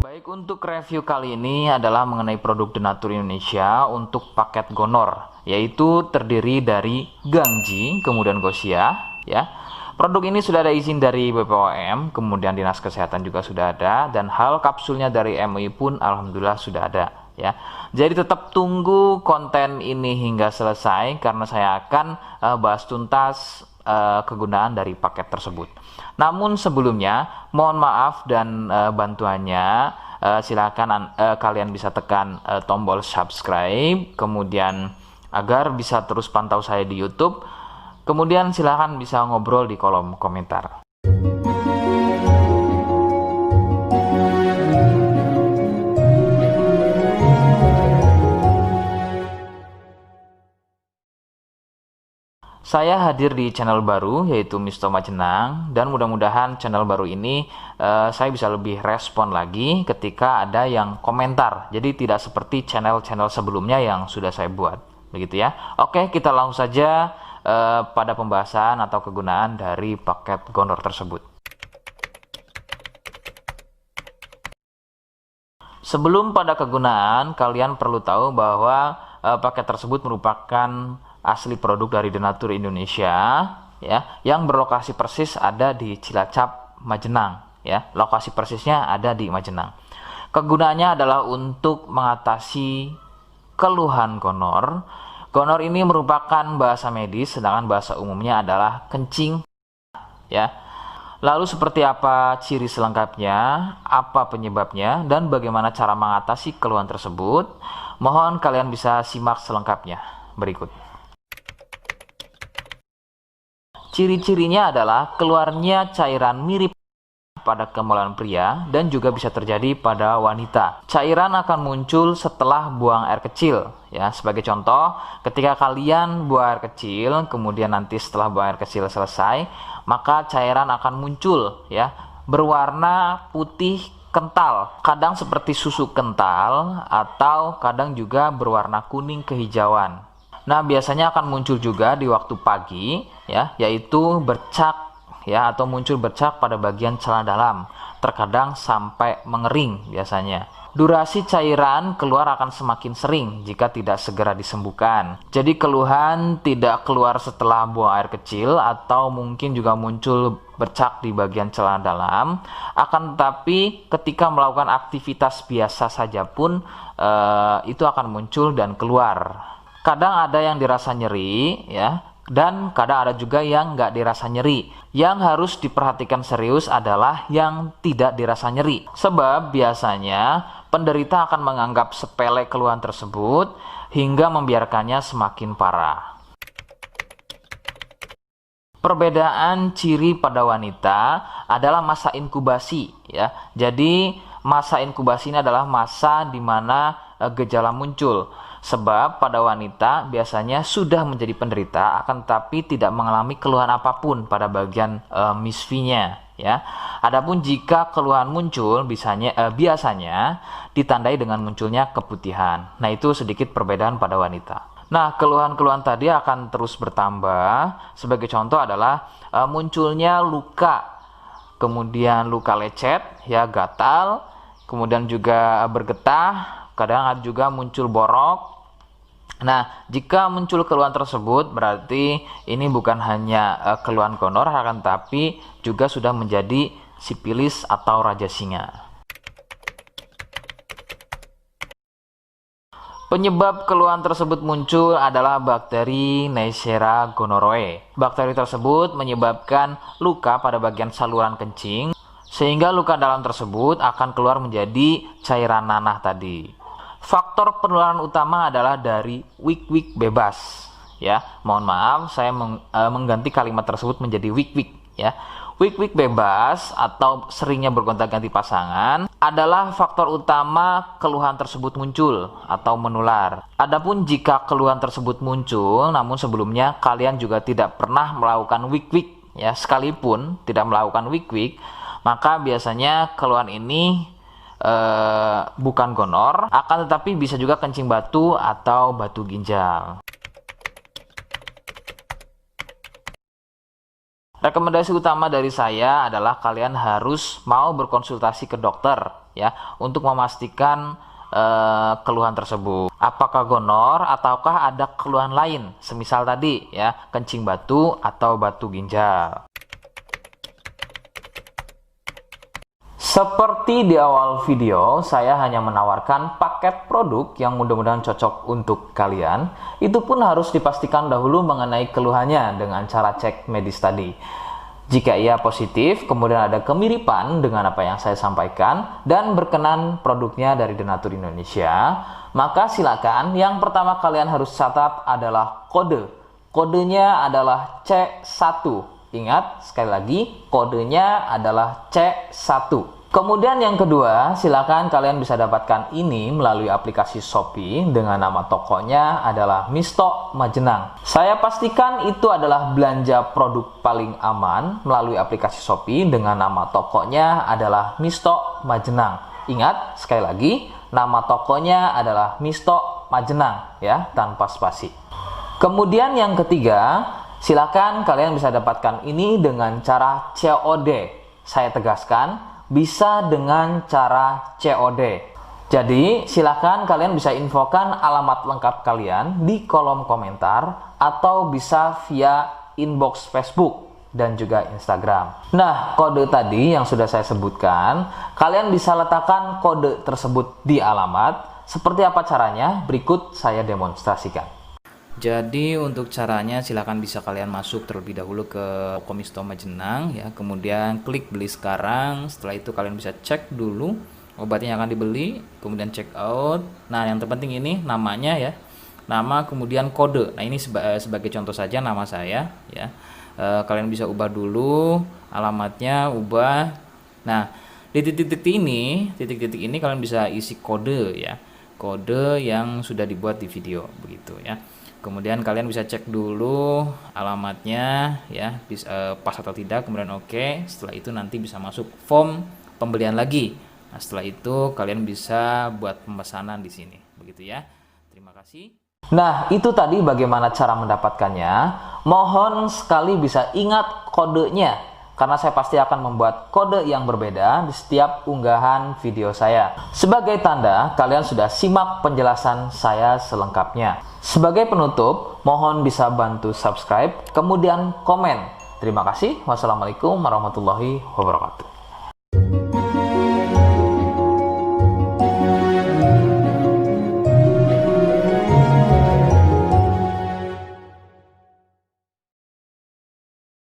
Baik, untuk review kali ini adalah mengenai produk Denatur Indonesia untuk paket Gonor, yaitu terdiri dari Gangji, kemudian Gosia, ya. Produk ini sudah ada izin dari BPOM, kemudian Dinas Kesehatan juga sudah ada, dan hal kapsulnya dari MUI pun alhamdulillah sudah ada, ya. Jadi tetap tunggu konten ini hingga selesai karena saya akan bahas tuntas kegunaan dari paket tersebut. Namun sebelumnya mohon maaf dan bantuannya, silakan kalian bisa tekan tombol subscribe, kemudian agar bisa terus pantau saya di YouTube. Kemudian silakan bisa ngobrol di kolom komentar. Saya hadir di channel baru yaitu Misto Majenang, dan mudah-mudahan channel baru ini saya bisa lebih respon lagi ketika ada yang komentar. Jadi tidak seperti channel-channel sebelumnya yang sudah saya buat. Begitu ya. Oke, kita langsung saja pada pembahasan atau kegunaan dari paket Gonor tersebut. Sebelum pada kegunaan, kalian perlu tahu bahwa paket tersebut merupakan asli produk dari Denatur Indonesia, ya, yang berlokasi persis ada di Cilacap, Majenang, ya. Lokasi persisnya ada di Majenang. Kegunaannya adalah untuk mengatasi keluhan gonor. Gonor ini merupakan bahasa medis, sedangkan bahasa umumnya adalah kencing, ya. Lalu seperti apa ciri selengkapnya, apa penyebabnya, dan bagaimana cara mengatasi keluhan tersebut? Mohon kalian bisa simak selengkapnya berikut. Ciri-cirinya adalah keluarnya cairan mirip pada kemaluan pria dan juga bisa terjadi pada wanita. Cairan akan muncul setelah buang air kecil, ya. Sebagai contoh, ketika kalian buang air kecil, kemudian nanti setelah buang air kecil selesai, maka cairan akan muncul, ya, berwarna putih kental, kadang seperti susu kental atau kadang juga berwarna kuning kehijauan. Nah, biasanya akan muncul juga di waktu pagi, ya, yaitu bercak, ya, atau muncul bercak pada bagian celana dalam, terkadang sampai mengering biasanya. Durasi cairan keluar akan semakin sering jika tidak segera disembuhkan. Jadi keluhan tidak keluar setelah buang air kecil atau mungkin juga muncul bercak di bagian celana dalam, akan tetapi ketika melakukan aktivitas biasa saja pun itu akan muncul dan keluar. Kadang ada yang dirasa nyeri, ya, dan kadang ada juga yang nggak dirasa nyeri. Yang harus diperhatikan serius adalah yang tidak dirasa nyeri, sebab biasanya penderita akan menganggap sepele keluhan tersebut hingga membiarkannya semakin parah. Perbedaan ciri pada wanita adalah masa inkubasi, ya. Jadi masa inkubasi ini adalah masa di mana gejala muncul. Sebab pada wanita biasanya sudah menjadi penderita akan tetapi tidak mengalami keluhan apapun pada bagian misfinya, ya. Adapun jika keluhan muncul biasanya ditandai dengan munculnya keputihan. Nah, itu sedikit perbedaan pada wanita. Nah, keluhan-keluhan tadi akan terus bertambah. Sebagai contoh adalah munculnya luka, kemudian luka lecet, ya, gatal, kemudian juga bergetah, kadang ada juga muncul borok. Nah, jika muncul keluhan tersebut berarti ini bukan hanya keluhan gonor, akan tapi juga sudah menjadi sipilis atau raja singa. Penyebab keluhan tersebut muncul adalah bakteri Neisseria gonorrhoeae. Bakteri tersebut menyebabkan luka pada bagian saluran kencing, sehingga luka dalam tersebut akan keluar menjadi cairan nanah tadi. Faktor penularan utama adalah dari wik-wik bebas, ya. Mohon maaf, saya mengganti kalimat tersebut menjadi wik-wik, ya. Wik-wik bebas atau seringnya bergonta-ganti pasangan adalah faktor utama keluhan tersebut muncul atau menular. Adapun jika keluhan tersebut muncul namun sebelumnya kalian juga tidak pernah melakukan wik-wik, ya, sekalipun tidak melakukan wik-wik, maka biasanya keluhan ini bukan gonor, akan tetapi bisa juga kencing batu atau batu ginjal. Rekomendasi utama dari saya adalah kalian harus mau berkonsultasi ke dokter, ya untuk memastikan keluhan tersebut. Apakah gonor ataukah ada keluhan lain, semisal tadi ya kencing batu atau batu ginjal. Seperti di awal video, saya hanya menawarkan paket produk yang mudah-mudahan cocok untuk kalian. Itu pun harus dipastikan dahulu mengenai keluhannya dengan cara cek medis tadi. Jika ia positif, kemudian ada kemiripan dengan apa yang saya sampaikan dan berkenan produknya dari Denatur Indonesia, maka silakan yang pertama kalian harus catat adalah kode. Kodenya adalah C1. Ingat, sekali lagi, kodenya adalah C1. Kemudian yang kedua, silakan kalian bisa dapatkan ini melalui aplikasi Shopee dengan nama tokonya adalah Misto Majenang. Saya pastikan itu adalah belanja produk paling aman melalui aplikasi Shopee dengan nama tokonya adalah Misto Majenang. Ingat, sekali lagi, nama tokonya adalah Misto Majenang ya, tanpa spasi. Kemudian yang ketiga, silakan kalian bisa dapatkan ini dengan cara COD. Saya tegaskan, bisa dengan cara COD. Jadi silakan kalian bisa infokan alamat lengkap kalian di kolom komentar atau bisa via inbox Facebook dan juga Instagram. Nah, kode tadi yang sudah saya sebutkan, kalian bisa letakkan kode tersebut di alamat. Seperti apa caranya? Berikut saya demonstrasikan. Jadi untuk caranya silakan bisa kalian masuk terlebih dahulu ke toko Misto Majenang ya, kemudian klik beli sekarang. Setelah itu kalian bisa cek dulu obatnya yang akan dibeli, kemudian check out. Nah, yang terpenting ini namanya ya, nama kemudian kode. Nah, ini sebagai contoh saja nama saya ya. Kalian bisa ubah dulu alamatnya, ubah. Nah, di titik-titik ini kalian bisa isi kode ya, kode yang sudah dibuat di video begitu ya. Kemudian kalian bisa cek dulu alamatnya ya, pas atau tidak, kemudian oke. Setelah itu nanti bisa masuk form pembelian lagi. Nah, setelah itu kalian bisa buat pemesanan di sini begitu ya. Terima kasih. Nah, itu tadi bagaimana cara mendapatkannya. Mohon sekali bisa ingat kodenya, karena saya pasti akan membuat kode yang berbeda di setiap unggahan video saya. Sebagai tanda, kalian sudah simak penjelasan saya selengkapnya. Sebagai penutup, mohon bisa bantu subscribe, kemudian komen. Terima kasih. Wassalamualaikum warahmatullahi wabarakatuh.